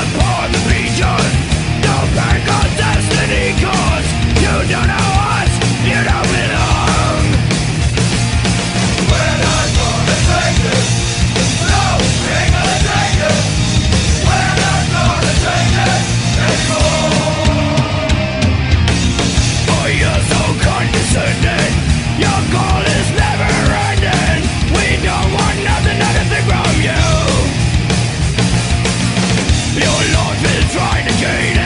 upon the beaches. No pain cause destiny cause you don't know us, you don't belong. We're not gonna take it. No, we ain't gonna take it. We're not gonna take it anymore. Oh, you're so condescending. Your call is never ending. We don't want nothing from you. Your life is trying to gain